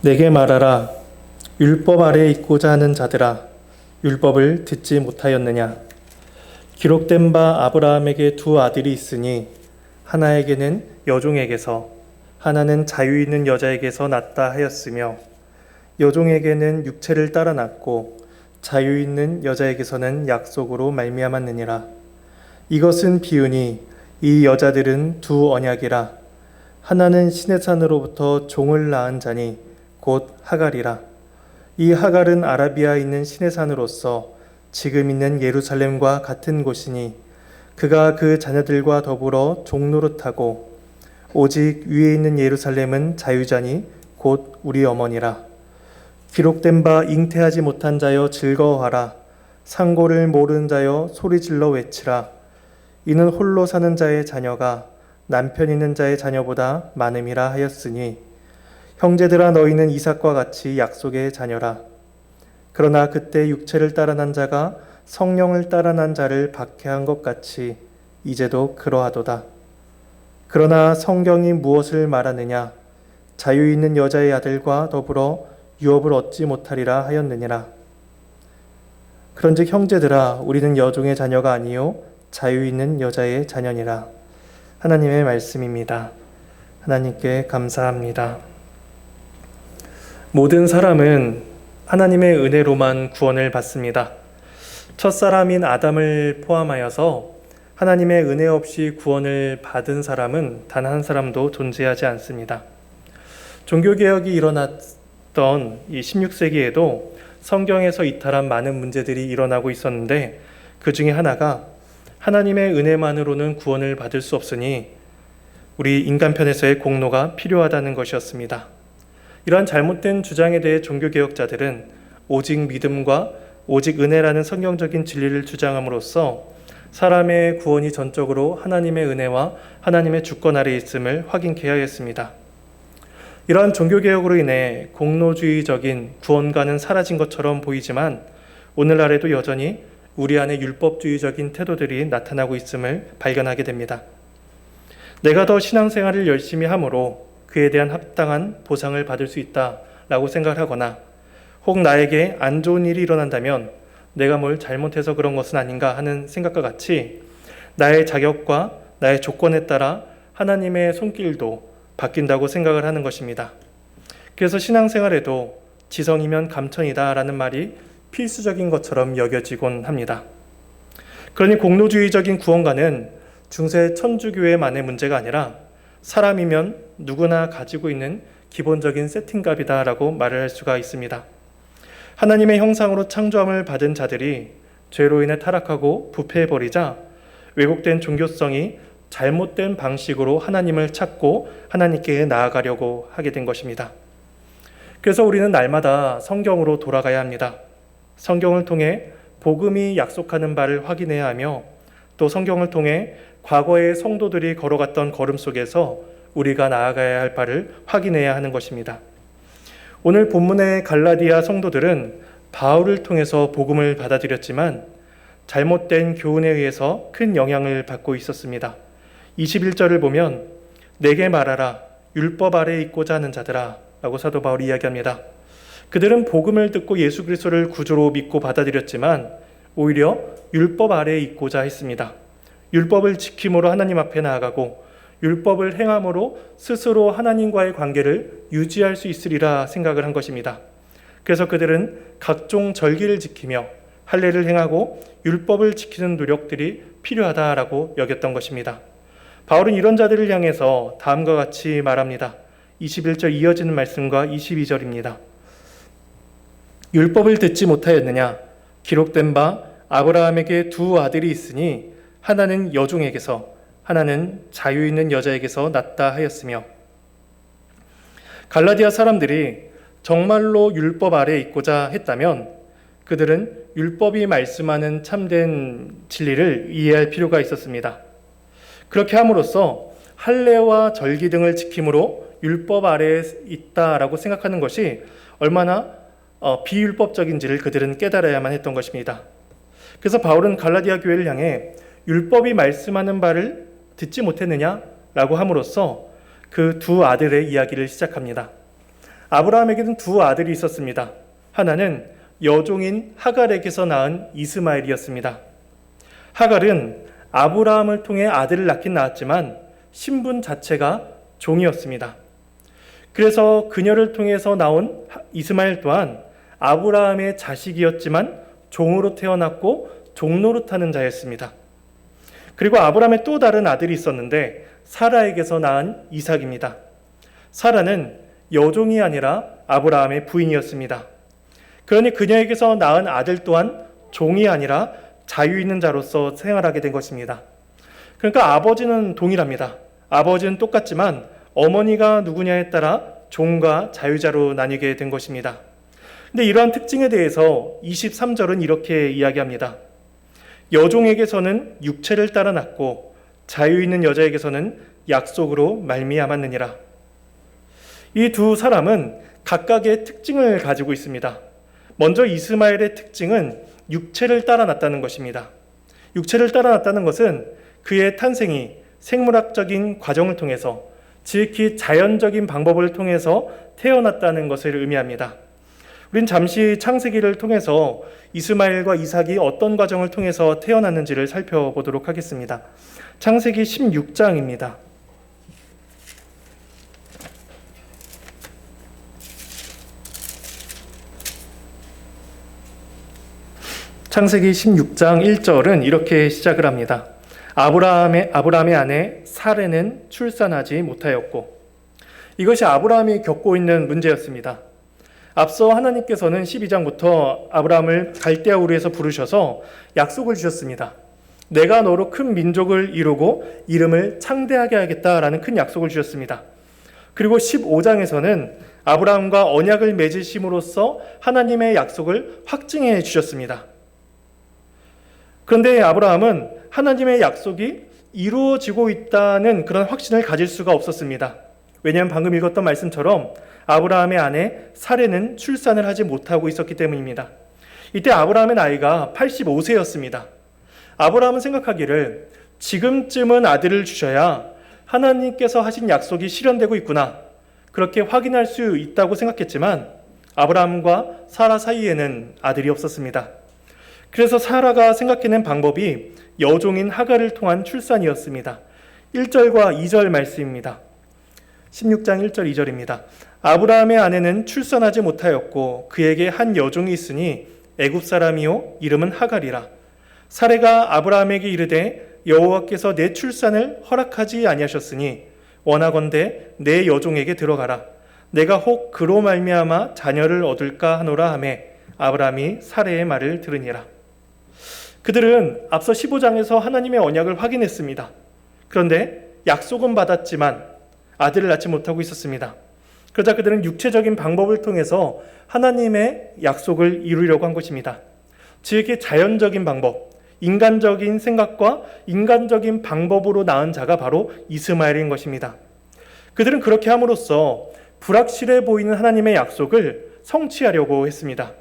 내게 말하라. 율법 아래에 있고자 하는 자들아, 율법을 듣지 못하였느냐? 기록된 바 아브라함에게 두 아들이 있으니 하나에게는 여종에게서 하나는 자유 있는 여자에게서 났다 하였으며 여종에게는 육체를 따라 났고 자유 있는 여자에게서는 약속으로 말미암았느니라. 이것은 비유니 이 여자들은 두 언약이라. 하나는 시내산으로부터 종을 낳은 자니 곧 하갈이라. 이 하갈은 아라비아에 있는 시내산으로서 지금 있는 예루살렘과 같은 곳이니 그가 그 자녀들과 더불어 종노릇하고 오직 위에 있는 예루살렘은 자유자니 곧 우리 어머니라. 기록된 바 잉태하지 못한 자여 즐거워하라. 상고를 모르는 자여 소리질러 외치라. 이는 홀로 사는 자의 자녀가 남편 있는 자의 자녀보다 많음이라 하였으니 형제들아 너희는 이삭과 같이 약속의 자녀라. 그러나 그때 육체를 따라 난 자가 성령을 따라 난 자를 박해한 것 같이 이제도 그러하도다. 그러나 성경이 무엇을 말하느냐? 자유 있는 여자의 아들과 더불어 유업을 얻지 못하리라 하였느니라. 그런즉 형제들아 우리는 여종의 자녀가 아니요 자유 있는 여자의 자녀니라. 하나님의 말씀입니다. 하나님께 감사합니다. 모든 사람은 하나님의 은혜로만 구원을 받습니다. 첫사람인 아담을 포함하여서 하나님의 은혜 없이 구원을 받은 사람은 단 한 사람도 존재하지 않습니다. 종교개혁이 일어났던 이 16세기에도 성경에서 이탈한 많은 문제들이 일어나고 있었는데 그 중에 하나가 하나님의 은혜만으로는 구원을 받을 수 없으니 우리 인간편에서의 공로가 필요하다는 것이었습니다. 이러한 잘못된 주장에 대해 종교개혁자들은 오직 믿음과 오직 은혜라는 성경적인 진리를 주장함으로써 사람의 구원이 전적으로 하나님의 은혜와 하나님의 주권 아래에 있음을 확인케 하였습니다. 이러한 종교개혁으로 인해 공로주의적인 구원과는 사라진 것처럼 보이지만 오늘날에도 여전히 우리 안에 율법주의적인 태도들이 나타나고 있음을 발견하게 됩니다. 내가 더 신앙생활을 열심히 함으로 그에 대한 합당한 보상을 받을 수 있다라고 생각하거나 혹 나에게 안 좋은 일이 일어난다면 내가 뭘 잘못해서 그런 것은 아닌가 하는 생각과 같이 나의 자격과 나의 조건에 따라 하나님의 손길도 바뀐다고 생각을 하는 것입니다. 그래서 신앙생활에도 지성이면 감천이다라는 말이 필수적인 것처럼 여겨지곤 합니다. 그러니 공로주의적인 구원과는 중세 천주교회만의 문제가 아니라 사람이면 누구나 가지고 있는 기본적인 세팅값이다라고 말을 할 수가 있습니다. 하나님의 형상으로 창조함을 받은 자들이 죄로 인해 타락하고 부패해버리자 왜곡된 종교성이 잘못된 방식으로 하나님을 찾고 하나님께 나아가려고 하게 된 것입니다. 그래서 우리는 날마다 성경으로 돌아가야 합니다. 성경을 통해 복음이 약속하는 바를 확인해야 하며 또 성경을 통해 과거의 성도들이 걸어갔던 걸음 속에서 우리가 나아가야 할 바를 확인해야 하는 것입니다. 오늘 본문의 갈라디아 성도들은 바울을 통해서 복음을 받아들였지만 잘못된 교훈에 의해서 큰 영향을 받고 있었습니다. 21절을 보면 내게 말하라 율법 아래에 있고자 하는 자들아 라고 사도 바울이 이야기합니다. 그들은 복음을 듣고 예수 그리스도를 구주로 믿고 받아들였지만 오히려 율법 아래에 있고자 했습니다. 율법을 지킴으로 하나님 앞에 나아가고 율법을 행함으로 스스로 하나님과의 관계를 유지할 수 있으리라 생각을 한 것입니다. 그래서 그들은 각종 절기를 지키며 할례를 행하고 율법을 지키는 노력들이 필요하다라고 여겼던 것입니다. 바울은 이런 자들을 향해서 다음과 같이 말합니다. 21절 이어지는 말씀과 22절입니다. 율법을 듣지 못하였느냐? 기록된 바 아브라함에게 두 아들이 있으니 하나는 여종에게서 하나는 자유 있는 여자에게서 났다 하였으며 갈라디아 사람들이 정말로 율법 아래에 있고자 했다면 그들은 율법이 말씀하는 참된 진리를 이해할 필요가 있었습니다. 그렇게 함으로써 할례와 절기 등을 지킴으로 율법 아래에 있다라고 생각하는 것이 얼마나 비율법적인지를 그들은 깨달아야만 했던 것입니다. 그래서 바울은 갈라디아 교회를 향해 율법이 말씀하는 바를 듣지 못했느냐라고 함으로써 그 두 아들의 이야기를 시작합니다. 아브라함에게는 두 아들이 있었습니다. 하나는 여종인 하갈에게서 낳은 이스마엘이었습니다. 하갈은 아브라함을 통해 아들을 낳긴 낳았지만 신분 자체가 종이었습니다. 그래서 그녀를 통해서 나온 이스마엘 또한 아브라함의 자식이었지만 종으로 태어났고 종노릇하는 자였습니다. 그리고 아브라함의 또 다른 아들이 있었는데 사라에게서 낳은 이삭입니다. 사라는 여종이 아니라 아브라함의 부인이었습니다. 그러니 그녀에게서 낳은 아들 또한 종이 아니라 자유 있는 자로서 생활하게 된 것입니다. 그러니까 아버지는 동일합니다. 아버지는 똑같지만 어머니가 누구냐에 따라 종과 자유자로 나뉘게 된 것입니다. 근데 이러한 특징에 대해서 23절은 이렇게 이야기합니다. 여종에게서는 육체를 따라 낳고 자유 있는 여자에게서는 약속으로 말미암았느니라. 이 두 사람은 각각의 특징을 가지고 있습니다. 먼저 이스마엘의 특징은 육체를 따라 낳았다는 것입니다. 육체를 따라 낳았다는 것은 그의 탄생이 생물학적인 과정을 통해서, 지극히 자연적인 방법을 통해서 태어났다는 것을 의미합니다. 우린 잠시 창세기를 통해서 이스마엘과 이삭이 어떤 과정을 통해서 태어났는지를 살펴보도록 하겠습니다. 창세기 16장입니다. 창세기 16장 1절은 이렇게 시작을 합니다. 아브라함의 아내 사레는 출산하지 못하였고, 이것이 아브라함이 겪고 있는 문제였습니다. 앞서 하나님께서는 12장부터 아브라함을 갈대아 우르에서 부르셔서 약속을 주셨습니다. 내가 너로 큰 민족을 이루고 이름을 창대하게 하겠다라는 큰 약속을 주셨습니다. 그리고 15장에서는 아브라함과 언약을 맺으심으로써 하나님의 약속을 확증해 주셨습니다. 그런데 아브라함은 하나님의 약속이 이루어지고 있다는 그런 확신을 가질 수가 없었습니다. 왜냐하면 방금 읽었던 말씀처럼 아브라함의 아내 사레는 출산을 하지 못하고 있었기 때문입니다. 이때 아브라함의 나이가 85세였습니다. 아브라함은 생각하기를 지금쯤은 아들을 주셔야 하나님께서 하신 약속이 실현되고 있구나, 그렇게 확인할 수 있다고 생각했지만 아브라함과 사라 사이에는 아들이 없었습니다. 그래서 사라가 생각해낸 방법이 여종인 하갈을 통한 출산이었습니다. 1절과 2절 말씀입니다. 16장 1절 2절입니다. 아브라함의 아내는 출산하지 못하였고 그에게 한 여종이 있으니 애굽 사람이요 이름은 하갈이라. 사레가 아브라함에게 이르되 여호와께서 내 출산을 허락하지 아니하셨으니 원하건대 내 여종에게 들어가라. 내가 혹 그로 말미암아 자녀를 얻을까 하노라 하매 아브라함이 사레의 말을 들으니라. 그들은 앞서 15장에서 하나님의 언약을 확인했습니다. 그런데 약속은 받았지만 아들을 낳지 못하고 있었습니다. 그러자 그들은 육체적인 방법을 통해서 하나님의 약속을 이루려고 한 것입니다. 지극히 자연적인 방법, 인간적인 생각과 인간적인 방법으로 낳은 자가 바로 이스마엘인 것입니다. 그들은 그렇게 함으로써 불확실해 보이는 하나님의 약속을 성취하려고 했습니다.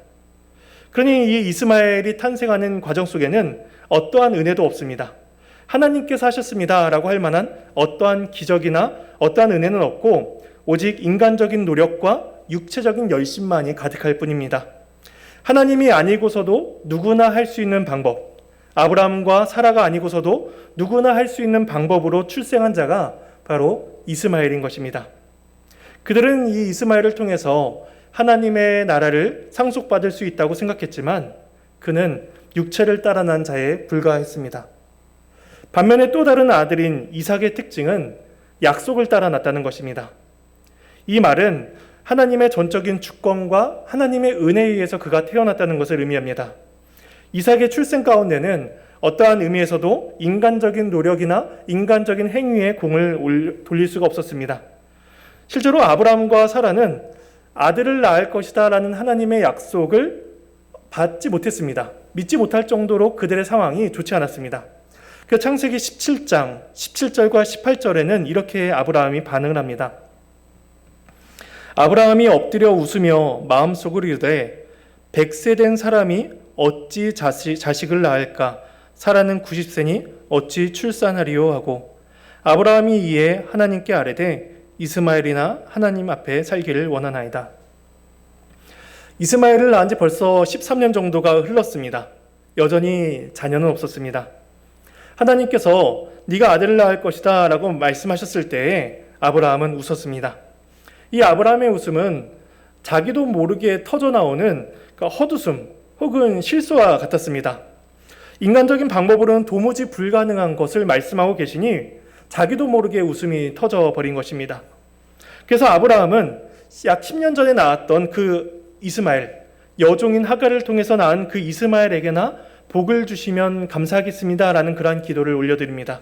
그러니 이 이스마엘이 탄생하는 과정 속에는 어떠한 은혜도 없습니다. 하나님께서 하셨습니다 라고 할 만한 어떠한 기적이나 어떠한 은혜는 없고 오직 인간적인 노력과 육체적인 열심만이 가득할 뿐입니다. 하나님이 아니고서도 누구나 할 수 있는 방법, 아브라함과 사라가 아니고서도 누구나 할 수 있는 방법으로 출생한 자가 바로 이스마엘인 것입니다. 그들은 이 이스마엘을 통해서 하나님의 나라를 상속받을 수 있다고 생각했지만 그는 육체를 따라 난 자에 불과했습니다. 반면에 또 다른 아들인 이삭의 특징은 약속을 따라 났다는 것입니다. 이 말은 하나님의 전적인 주권과 하나님의 은혜에 의해서 그가 태어났다는 것을 의미합니다. 이삭의 출생 가운데는 어떠한 의미에서도 인간적인 노력이나 인간적인 행위에 공을 돌릴 수가 없었습니다. 실제로 아브라함과 사라는 아들을 낳을 것이다 라는 하나님의 약속을 받지 못했습니다. 믿지 못할 정도로 그들의 상황이 좋지 않았습니다. 그 창세기 17장 17절과 18절에는 이렇게 아브라함이 반응을 합니다. 아브라함이 엎드려 웃으며 마음속으로 이르되 100세 된 사람이 어찌 자식을 낳을까? 사라는 90세니 어찌 출산하리요 하고 아브라함이 이에 하나님께 아뢰되 이스마엘이나 하나님 앞에 살기를 원하나이다. 이스마엘을 낳은 지 벌써 13년 정도가 흘렀습니다. 여전히 자녀는 없었습니다. 하나님께서 네가 아들을 낳을 것이다 라고 말씀하셨을 때에 아브라함은 웃었습니다. 이 아브라함의 웃음은 자기도 모르게 터져나오는 헛웃음 혹은 실수와 같았습니다. 인간적인 방법으로는 도무지 불가능한 것을 말씀하고 계시니 자기도 모르게 웃음이 터져버린 것입니다. 그래서 아브라함은 약 10년 전에 낳았던 그 이스마엘, 여종인 하갈을 통해서 낳은 그 이스마엘에게나 복을 주시면 감사하겠습니다 라는 그러한 기도를 올려드립니다.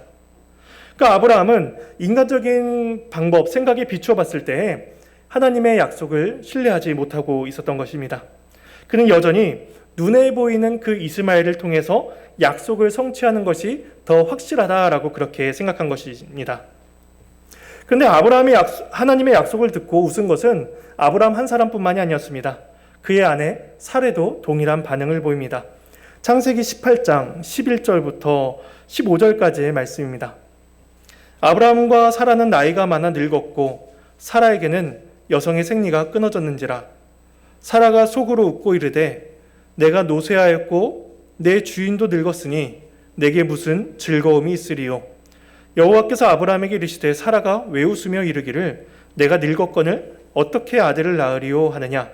그러니까 아브라함은 인간적인 방법, 생각에 비추어 봤을 때 하나님의 약속을 신뢰하지 못하고 있었던 것입니다. 그는 여전히 눈에 보이는 그 이스마엘을 통해서 약속을 성취하는 것이 더 확실하다라고 그렇게 생각한 것입니다. 그런데 아브라함이 하나님의 약속을 듣고 웃은 것은 아브라함 한 사람뿐만이 아니었습니다. 그의 아내 사레도 동일한 반응을 보입니다. 창세기 18장 11절부터 15절까지의 말씀입니다. 아브라함과 사라는 나이가 많아 늙었고 사라에게는 여성의 생리가 끊어졌는지라. 사라가 속으로 웃고 이르되 내가 노쇠하였고 내 주인도 늙었으니 내게 무슨 즐거움이 있으리요. 여호와께서 아브라함에게 이르시되 사라가 왜 웃으며 이르기를 내가 늙었거늘 어떻게 아들을 낳으리요 하느냐.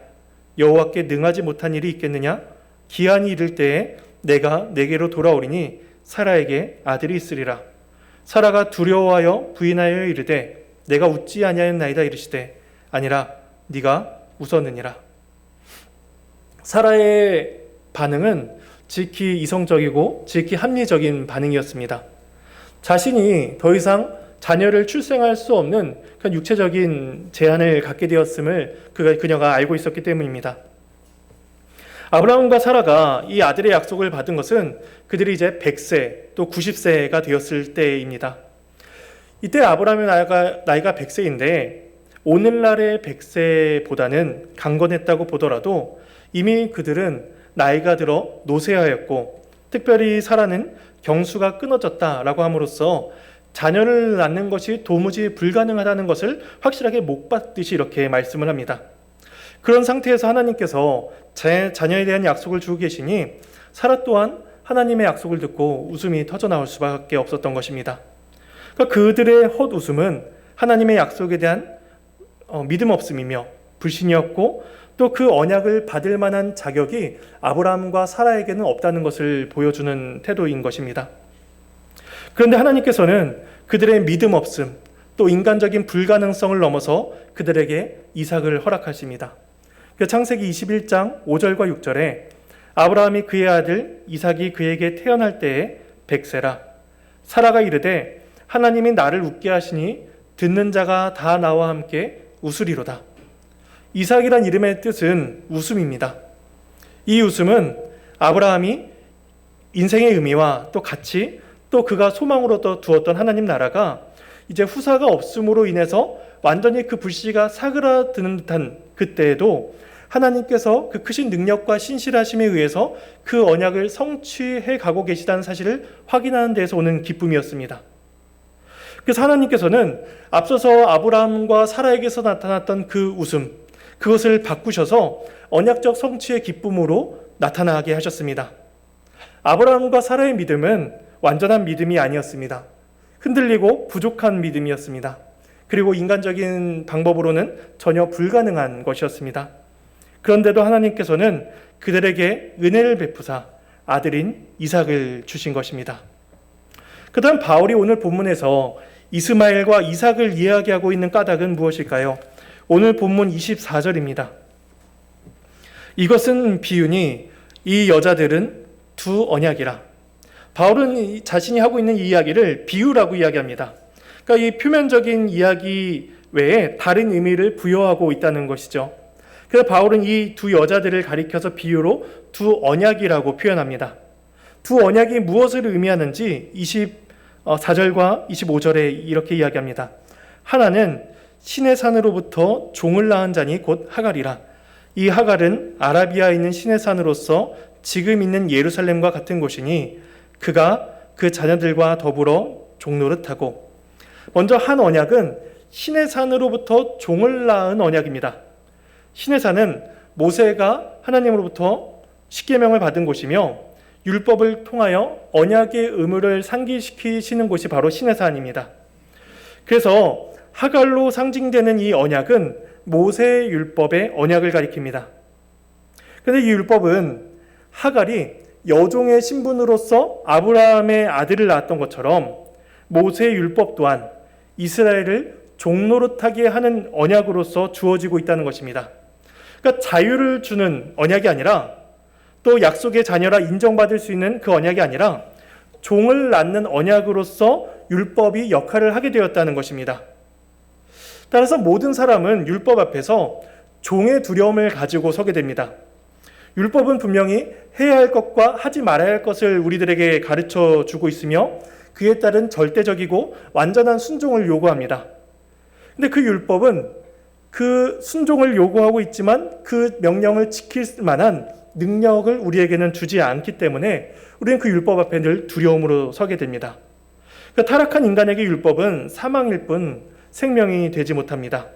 여호와께 능하지 못한 일이 있겠느냐. 기한이 이를 때에 내가 내게로 돌아오리니 사라에게 아들이 있으리라. 사라가 두려워하여 부인하여 이르되 내가 웃지 아니하였나이다 이르시되 아니라 네가 웃었느니라. 사라의 반응은 지극히 이성적이고 지극히 합리적인 반응이었습니다. 자신이 더 이상 자녀를 출생할 수 없는 육체적인 제한을 갖게 되었음을 그녀가 알고 있었기 때문입니다. 아브라함과 사라가 이 아들의 약속을 받은 것은 그들이 이제 100세 또 90세가 되었을 때입니다. 이때 아브라함의 나이가 100세인데 오늘날의 100세보다는 강건했다고 보더라도 이미 그들은 나이가 들어 노쇠하였고 특별히 사라는 경수가 끊어졌다라고 함으로써 자녀를 낳는 것이 도무지 불가능하다는 것을 확실하게 못 받듯이 이렇게 말씀을 합니다. 그런 상태에서 하나님께서 자녀에 대한 약속을 주고 계시니 사라 또한 하나님의 약속을 듣고 웃음이 터져나올 수밖에 없었던 것입니다. 그러니까 그들의 헛웃음은 하나님의 약속에 대한 믿음 없음이며 불신이었고 또 그 언약을 받을 만한 자격이 아브라함과 사라에게는 없다는 것을 보여주는 태도인 것입니다. 그런데 하나님께서는 그들의 믿음 없음 또 인간적인 불가능성을 넘어서 그들에게 이삭을 허락하십니다. 창세기 21장 5절과 6절에 아브라함이 그의 아들 이삭이 그에게 태어날 때에 100세라. 사라가 이르되 하나님이 나를 웃게 하시니 듣는 자가 다 나와 함께 웃으리로다. 이삭이란 이름의 뜻은 웃음입니다. 이 웃음은 아브라함이 인생의 의미와 또 가치 또 그가 소망으로 두었던 하나님 나라가 이제 후사가 없음으로 인해서 완전히 그 불씨가 사그라드는 듯한 그때에도 하나님께서 그 크신 능력과 신실하심에 의해서 그 언약을 성취해 가고 계시다는 사실을 확인하는 데에서 오는 기쁨이었습니다. 그래서 하나님께서는 앞서서 아브라함과 사라에게서 나타났던 그 웃음, 그것을 바꾸셔서 언약적 성취의 기쁨으로 나타나게 하셨습니다. 아브라함과 사라의 믿음은 완전한 믿음이 아니었습니다. 흔들리고 부족한 믿음이었습니다. 그리고 인간적인 방법으로는 전혀 불가능한 것이었습니다. 그런데도 하나님께서는 그들에게 은혜를 베푸사 아들인 이삭을 주신 것입니다. 그 다음 바울이 오늘 본문에서 이스마엘과 이삭을 이야기하고 있는 까닭은 무엇일까요? 오늘 본문 24절입니다. 이것은 비유니 이 여자들은 두 언약이라. 바울은 자신이 하고 있는 이 이야기를 비유라고 이야기합니다. 그러니까 이 표면적인 이야기 외에 다른 의미를 부여하고 있다는 것이죠. 그래서 바울은 이 두 여자들을 가리켜서 비유로 두 언약이라고 표현합니다. 두 언약이 무엇을 의미하는지 24절과 25절에 이렇게 이야기합니다. 하나는 신의 산으로부터 종을 낳은 자니 곧 하갈이라. 이 하갈은 아라비아에 있는 신의 산으로서 지금 있는 예루살렘과 같은 곳이니 그가 그 자녀들과 더불어 종노릇하고. 먼저 한 언약은 신의 산으로부터 종을 낳은 언약입니다. 신의 산은 모세가 하나님으로부터 십계명을 받은 곳이며 율법을 통하여 언약의 의무를 상기시키시는 곳이 바로 시내산입니다. 그래서 하갈로 상징되는 이 언약은 모세의 율법의 언약을 가리킵니다. 그런데 이 율법은 하갈이 여종의 신분으로서 아브라함의 아들을 낳았던 것처럼 모세의 율법 또한 이스라엘을 종노릇하게 하는 언약으로서 주어지고 있다는 것입니다. 그러니까 자유를 주는 언약이 아니라 또 약속의 자녀라 인정받을 수 있는 그 언약이 아니라 종을 낳는 언약으로서 율법이 역할을 하게 되었다는 것입니다. 따라서 모든 사람은 율법 앞에서 종의 두려움을 가지고 서게 됩니다. 율법은 분명히 해야 할 것과 하지 말아야 할 것을 우리들에게 가르쳐 주고 있으며 그에 따른 절대적이고 완전한 순종을 요구합니다. 근데 그 율법은 그 순종을 요구하고 있지만 그 명령을 지킬 만한 능력을 우리에게는 주지 않기 때문에 우리는 그 율법 앞에 늘 두려움으로 서게 됩니다. 그러니까 타락한 인간에게 율법은 사망일 뿐 생명이 되지 못합니다.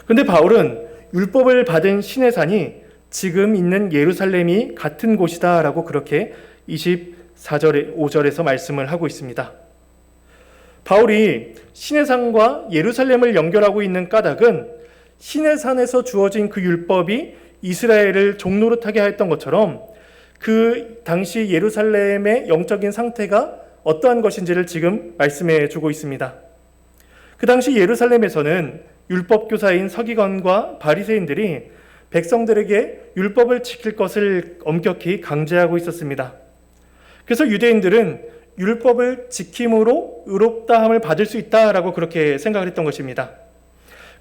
그런데 바울은 율법을 받은 시내산이 지금 있는 예루살렘이 같은 곳이다 라고 그렇게 24절에 5절에서 말씀을 하고 있습니다. 바울이 시내산과 예루살렘을 연결하고 있는 까닭은 시내산에서 주어진 그 율법이 이스라엘을 종노릇하게 했던 것처럼 그 당시 예루살렘의 영적인 상태가 어떠한 것인지를 지금 말씀해 주고 있습니다. 그 당시 예루살렘에서는 율법교사인 서기관과 바리새인들이 백성들에게 율법을 지킬 것을 엄격히 강제하고 있었습니다. 그래서 유대인들은 율법을 지킴으로 의롭다함을 받을 수 있다라고 그렇게 생각을 했던 것입니다.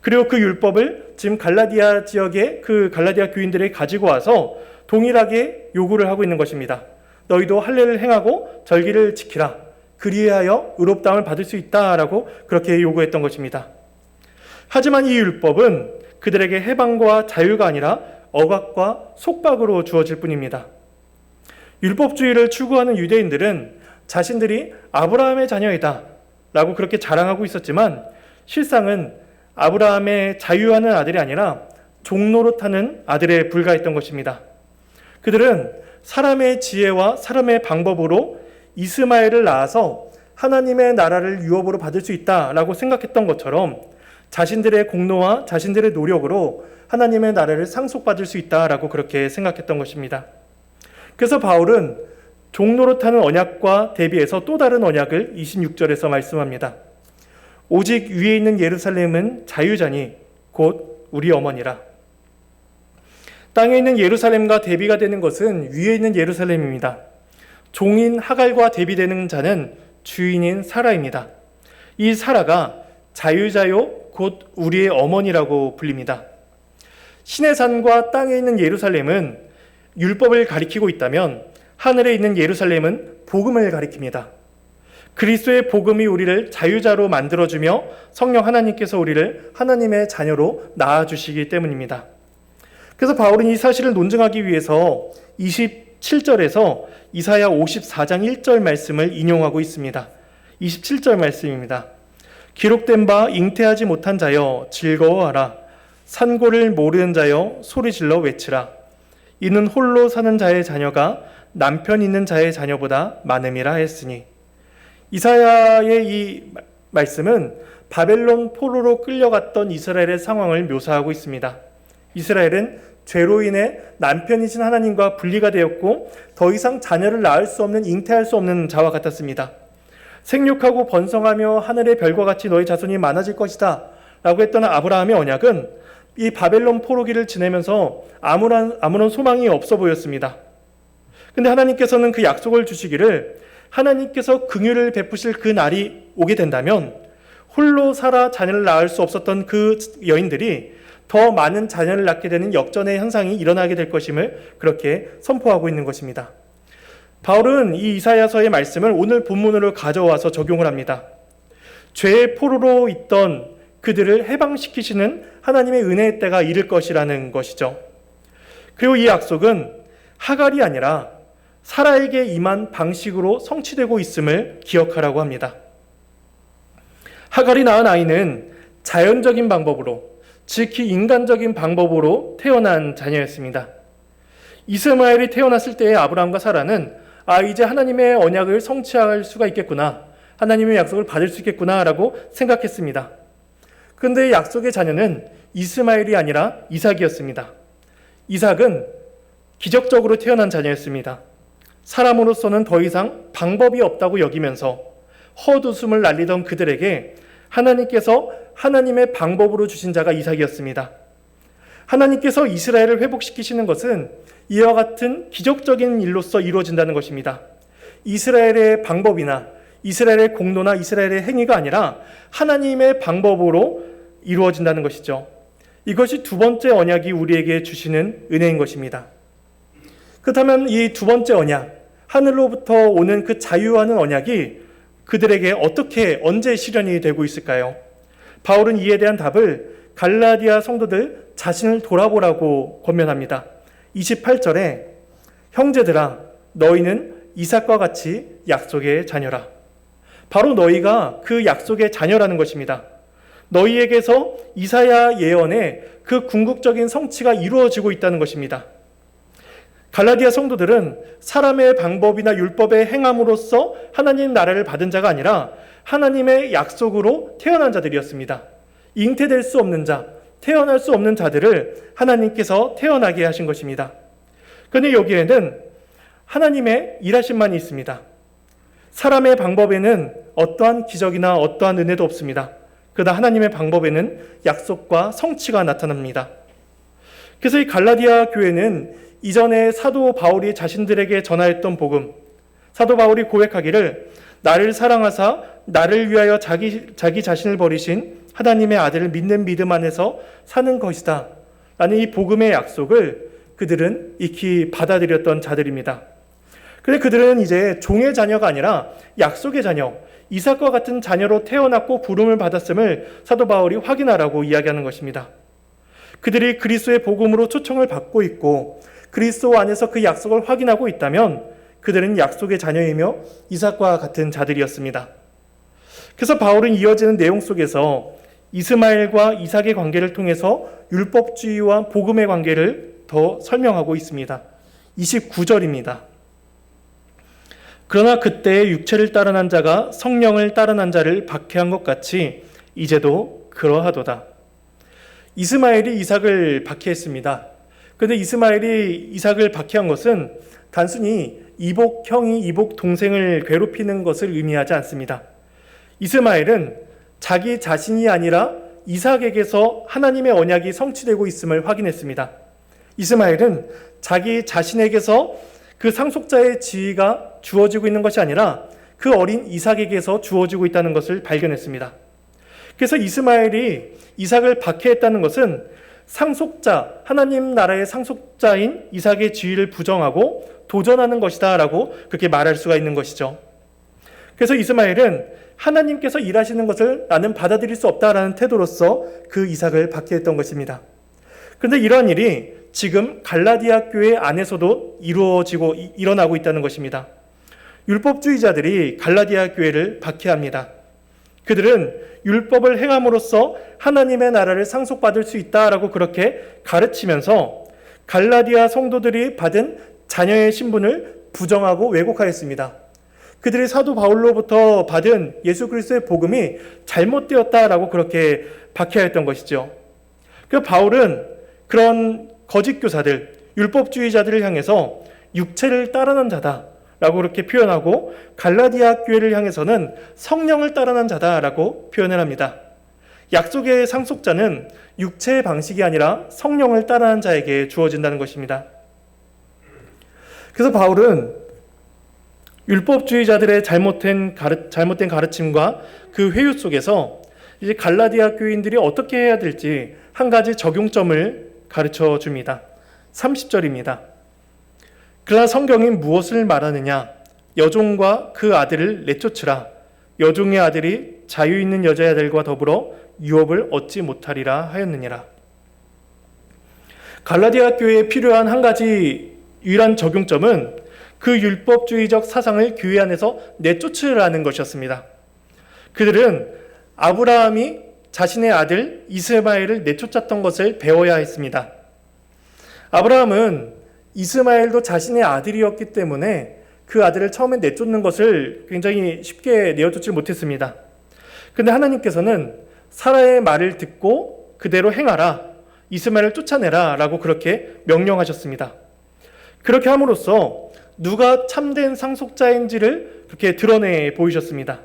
그리고 그 율법을 지금 갈라디아 지역의 그 갈라디아 교인들에게 가지고 와서 동일하게 요구를 하고 있는 것입니다. 너희도 할례를 행하고 절기를 지키라. 그리하여 의롭다함을 받을 수 있다라고 그렇게 요구했던 것입니다. 하지만 이 율법은 그들에게 해방과 자유가 아니라 억압과 속박으로 주어질 뿐입니다. 율법주의를 추구하는 유대인들은 자신들이 아브라함의 자녀이다 라고 그렇게 자랑하고 있었지만 실상은 아브라함의 자유하는 아들이 아니라 종노릇하는 아들에 불과했던 것입니다. 그들은 사람의 지혜와 사람의 방법으로 이스마엘을 낳아서 하나님의 나라를 유업으로 받을 수 있다라고 생각했던 것처럼 자신들의 공로와 자신들의 노력으로 하나님의 나라를 상속받을 수 있다라고 그렇게 생각했던 것입니다. 그래서 바울은 종노릇하는 언약과 대비해서 또 다른 언약을 26절에서 말씀합니다. 오직 위에 있는 예루살렘은 자유자니 곧 우리 어머니라. 땅에 있는 예루살렘과 대비가 되는 것은 위에 있는 예루살렘입니다. 종인 하갈과 대비되는 자는 주인인 사라입니다. 이 사라가 자유자요 곧 우리의 어머니라고 불립니다. 시내산과 땅에 있는 예루살렘은 율법을 가리키고 있다면 하늘에 있는 예루살렘은 복음을 가리킵니다. 그리스도의 복음이 우리를 자유자로 만들어주며 성령 하나님께서 우리를 하나님의 자녀로 낳아주시기 때문입니다. 그래서 바울은 이 사실을 논증하기 위해서 27절에서 이사야 54장 1절 말씀을 인용하고 있습니다. 27절 말씀입니다. 기록된 바 잉태하지 못한 자여 즐거워하라. 산고를 모르는 자여 소리질러 외치라. 이는 홀로 사는 자의 자녀가 남편 있는 자의 자녀보다 많음이라 했으니. 이사야의 이 말씀은 바벨론 포로로 끌려갔던 이스라엘의 상황을 묘사하고 있습니다. 이스라엘은 죄로 인해 남편이신 하나님과 분리가 되었고 더 이상 자녀를 낳을 수 없는 잉태할 수 없는 자와 같았습니다. 생육하고 번성하며 하늘의 별과 같이 너희 자손이 많아질 것이다 라고 했던 아브라함의 언약은 이 바벨론 포로기를 지내면서 아무런 소망이 없어 보였습니다. 근데 하나님께서는 그 약속을 주시기를 하나님께서 긍휼을 베푸실 그 날이 오게 된다면 홀로 살아 자녀를 낳을 수 없었던 그 여인들이 더 많은 자녀를 낳게 되는 역전의 현상이 일어나게 될 것임을 그렇게 선포하고 있는 것입니다. 바울은 이 이사야서의 말씀을 오늘 본문으로 가져와서 적용을 합니다. 죄의 포로로 있던 그들을 해방시키시는 하나님의 은혜의 때가 이를 것이라는 것이죠. 그리고 이 약속은 하갈이 아니라 사라에게 임한 방식으로 성취되고 있음을 기억하라고 합니다. 하갈이 낳은 아이는 자연적인 방법으로 지극히 인간적인 방법으로 태어난 자녀였습니다. 이스마엘이 태어났을 때의 아브라함과 사라는 이제 하나님의 언약을 성취할 수가 있겠구나, 하나님의 약속을 받을 수 있겠구나라고 생각했습니다. 그런데 약속의 자녀는 이스마엘이 아니라 이삭이었습니다. 이삭은 기적적으로 태어난 자녀였습니다. 사람으로서는 더 이상 방법이 없다고 여기면서 헛웃음을 날리던 그들에게 하나님께서 하나님의 방법으로 주신 자가 이삭이었습니다. 하나님께서 이스라엘을 회복시키시는 것은 이와 같은 기적적인 일로서 이루어진다는 것입니다. 이스라엘의 방법이나 이스라엘의 공로나 이스라엘의 행위가 아니라 하나님의 방법으로 이루어진다는 것이죠. 이것이 두 번째 언약이 우리에게 주시는 은혜인 것입니다. 그렇다면 이 두 번째 언약, 하늘로부터 오는 그 자유하는 언약이 그들에게 어떻게, 언제 실현이 되고 있을까요? 바울은 이에 대한 답을 갈라디아 성도들 자신을 돌아보라고 권면합니다. 28절에 형제들아 너희는 이삭과 같이 약속의 자녀라. 바로 너희가 그 약속의 자녀라는 것입니다. 너희에게서 이사야 예언의 그 궁극적인 성취가 이루어지고 있다는 것입니다. 갈라디아 성도들은 사람의 방법이나 율법의 행함으로써 하나님 나라를 받은 자가 아니라 하나님의 약속으로 태어난 자들이었습니다. 잉태될 수 없는 자, 태어날 수 없는 자들을 하나님께서 태어나게 하신 것입니다. 그런데 여기에는 하나님의 일하심만이 있습니다. 사람의 방법에는 어떠한 기적이나 어떠한 은혜도 없습니다. 그러나 하나님의 방법에는 약속과 성취가 나타납니다. 그래서 이 갈라디아 교회는 이전에 사도 바울이 자신들에게 전하였던 복음, 사도 바울이 고백하기를 나를 사랑하사 나를 위하여 자기 자신을 버리신 하나님의 아들을 믿는 믿음 안에서 사는 것이다 라는 이 복음의 약속을 그들은 익히 받아들였던 자들입니다. 그런데 그들은 이제 종의 자녀가 아니라 약속의 자녀, 이삭과 같은 자녀로 태어났고 부름을 받았음을 사도 바울이 확인하라고 이야기하는 것입니다. 그들이 그리스도의 복음으로 초청을 받고 있고 그리스도 안에서 그 약속을 확인하고 있다면 그들은 약속의 자녀이며 이삭과 같은 자들이었습니다. 그래서 바울은 이어지는 내용 속에서 이스마엘과 이삭의 관계를 통해서 율법주의와 복음의 관계를 더 설명하고 있습니다. 29절입니다. 그러나 그때의 육체를 따르는 자가 성령을 따르는 자를 박해한 것 같이 이제도 그러하도다. 이스마엘이 이삭을 박해했습니다. 그런데 이스마엘이 이삭을 박해한 것은 단순히 이복 형이 이복 동생을 괴롭히는 것을 의미하지 않습니다. 이스마엘은 자기 자신이 아니라 이삭에게서 하나님의 언약이 성취되고 있음을 확인했습니다. 이스마엘은 자기 자신에게서 그 상속자의 지위가 주어지고 있는 것이 아니라 그 어린 이삭에게서 주어지고 있다는 것을 발견했습니다. 그래서 이스마엘이 이삭을 박해했다는 것은 상속자, 하나님 나라의 상속자인 이삭의 지위를 부정하고 도전하는 것이다 라고 그렇게 말할 수가 있는 것이죠. 그래서 이스마엘은 하나님께서 일하시는 것을 나는 받아들일 수 없다라는 태도로서 그 이삭을 박해했던 것입니다. 그런데 이러한 일이 지금 갈라디아 교회 안에서도 일어나고 있다는 것입니다. 율법주의자들이 갈라디아 교회를 박해합니다. 그들은 율법을 행함으로써 하나님의 나라를 상속받을 수 있다라고 그렇게 가르치면서 갈라디아 성도들이 받은 자녀의 신분을 부정하고 왜곡하였습니다. 그들이 사도 바울로부터 받은 예수 그리스도의 복음이 잘못되었다라고 그렇게 박해하였던 것이죠. 그 바울은 그런 거짓 교사들, 율법주의자들을 향해서 육체를 따르는 자다라고 그렇게 표현하고 갈라디아 교회를 향해서는 성령을 따르는 자다라고 표현을 합니다. 약속의 상속자는 육체의 방식이 아니라 성령을 따르는 자에게 주어진다는 것입니다. 그래서 바울은 율법주의자들의 잘못된 가르침과 그 회유 속에서 이제 갈라디아 교인들이 어떻게 해야 될지 한 가지 적용점을 가르쳐 줍니다. 30절입니다. 그러나 성경이 무엇을 말하느냐? 여종과 그 아들을 내쫓으라. 여종의 아들이 자유 있는 여자애들과 더불어 유업을 얻지 못하리라 하였느니라. 갈라디아 교회에 필요한 한 가지 유일한 적용점은 그 율법주의적 사상을 교회 안에서 내쫓으라는 것이었습니다. 그들은 아브라함이 자신의 아들 이스마엘을 내쫓았던 것을 배워야 했습니다. 아브라함은 이스마엘도 자신의 아들이었기 때문에 그 아들을 처음에 내쫓는 것을 굉장히 쉽게 내어쫓지 못했습니다. 근데 하나님께서는 사라의 말을 듣고 그대로 행하라, 이스마엘을 쫓아내라 라고 그렇게 명령하셨습니다. 그렇게 함으로써 누가 참된 상속자인지를 그렇게 드러내 보이셨습니다.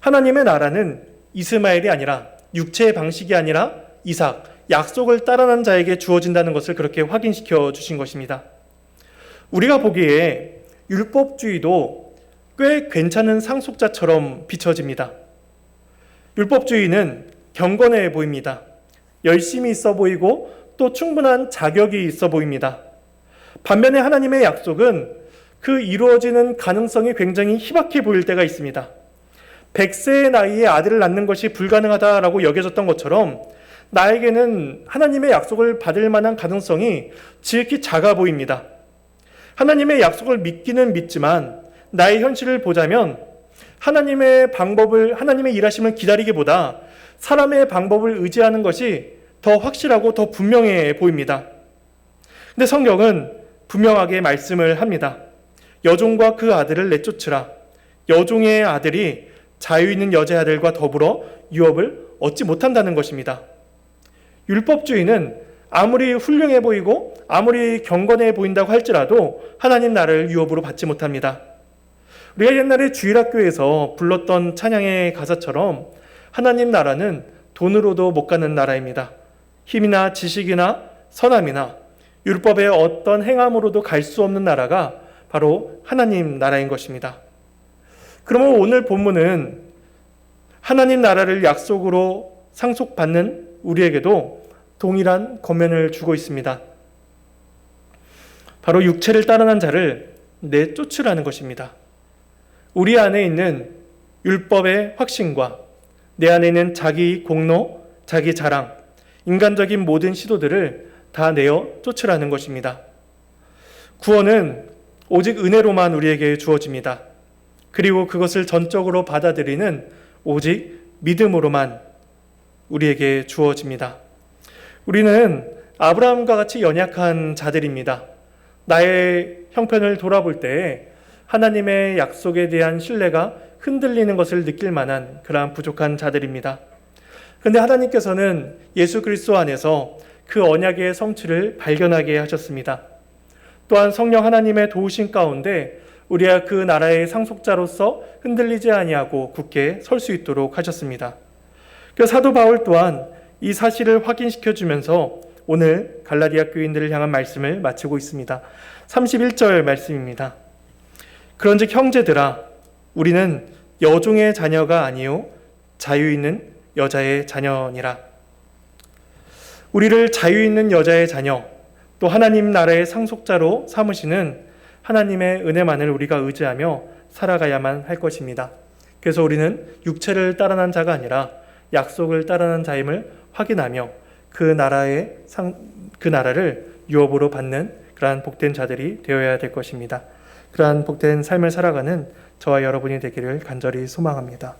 하나님의 나라는 이스마엘이 아니라 육체의 방식이 아니라 이삭, 약속을 따라난 자에게 주어진다는 것을 그렇게 확인시켜 주신 것입니다. 우리가 보기에 율법주의도 꽤 괜찮은 상속자처럼 비춰집니다. 율법주의는 경건해 보입니다. 열심히 있어 보이고 또 충분한 자격이 있어 보입니다. 반면에 하나님의 약속은 그 이루어지는 가능성이 굉장히 희박해 보일 때가 있습니다. 100세의 나이에 아들을 낳는 것이 불가능하다라고 여겨졌던 것처럼 나에게는 하나님의 약속을 받을 만한 가능성이 지극히 작아 보입니다. 하나님의 약속을 믿기는 믿지만 나의 현실을 보자면 하나님의 일하심을 기다리기보다 사람의 방법을 의지하는 것이 더 확실하고 더 분명해 보입니다. 근데 성경은 분명하게 말씀을 합니다. 여종과 그 아들을 내쫓으라. 여종의 아들이 자유 있는 여자의 아들과 더불어 유업을 얻지 못한다는 것입니다. 율법주의는 아무리 훌륭해 보이고 아무리 경건해 보인다고 할지라도 하나님 나라를 유업으로 받지 못합니다. 우리가 옛날에 주일학교에서 불렀던 찬양의 가사처럼 하나님 나라는 돈으로도 못 가는 나라입니다. 힘이나 지식이나 선함이나 율법의 어떤 행함으로도 갈 수 없는 나라가 바로 하나님 나라인 것입니다. 그러면 오늘 본문은 하나님 나라를 약속으로 상속받는 우리에게도 동일한 권면을 주고 있습니다. 바로 육체를 따르는 자를 내쫓으라는 것입니다. 우리 안에 있는 율법의 확신과 내 안에 있는 자기 공로, 자기 자랑, 인간적인 모든 시도들을 다 내어 쫓으라는 것입니다. 구원은 오직 은혜로만 우리에게 주어집니다. 그리고 그것을 전적으로 받아들이는 오직 믿음으로만 우리에게 주어집니다. 우리는 아브라함과 같이 연약한 자들입니다. 나의 형편을 돌아볼 때 하나님의 약속에 대한 신뢰가 흔들리는 것을 느낄 만한 그러한 부족한 자들입니다. 그런데 하나님께서는 예수 그리스도 안에서 그 언약의 성취를 발견하게 하셨습니다. 또한 성령 하나님의 도우심 가운데 우리가 그 나라의 상속자로서 흔들리지 아니하고 굳게 설 수 있도록 하셨습니다. 그래서 사도 바울 또한 이 사실을 확인시켜 주면서 오늘 갈라디아 교인들을 향한 말씀을 마치고 있습니다. 31절 말씀입니다. 그런즉 형제들아 우리는 여종의 자녀가 아니요 자유 있는 여자의 자녀니라. 우리를 자유 있는 여자의 자녀, 또 하나님 나라의 상속자로 삼으시는 하나님의 은혜만을 우리가 의지하며 살아가야만 할 것입니다. 그래서 우리는 육체를 따라난 자가 아니라 약속을 따라난 자임을 확인하며 그 나라를 유업으로 받는 그러한 복된 자들이 되어야 될 것입니다. 그러한 복된 삶을 살아가는 저와 여러분이 되기를 간절히 소망합니다.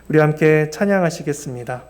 우리 함께 찬양하시겠습니다.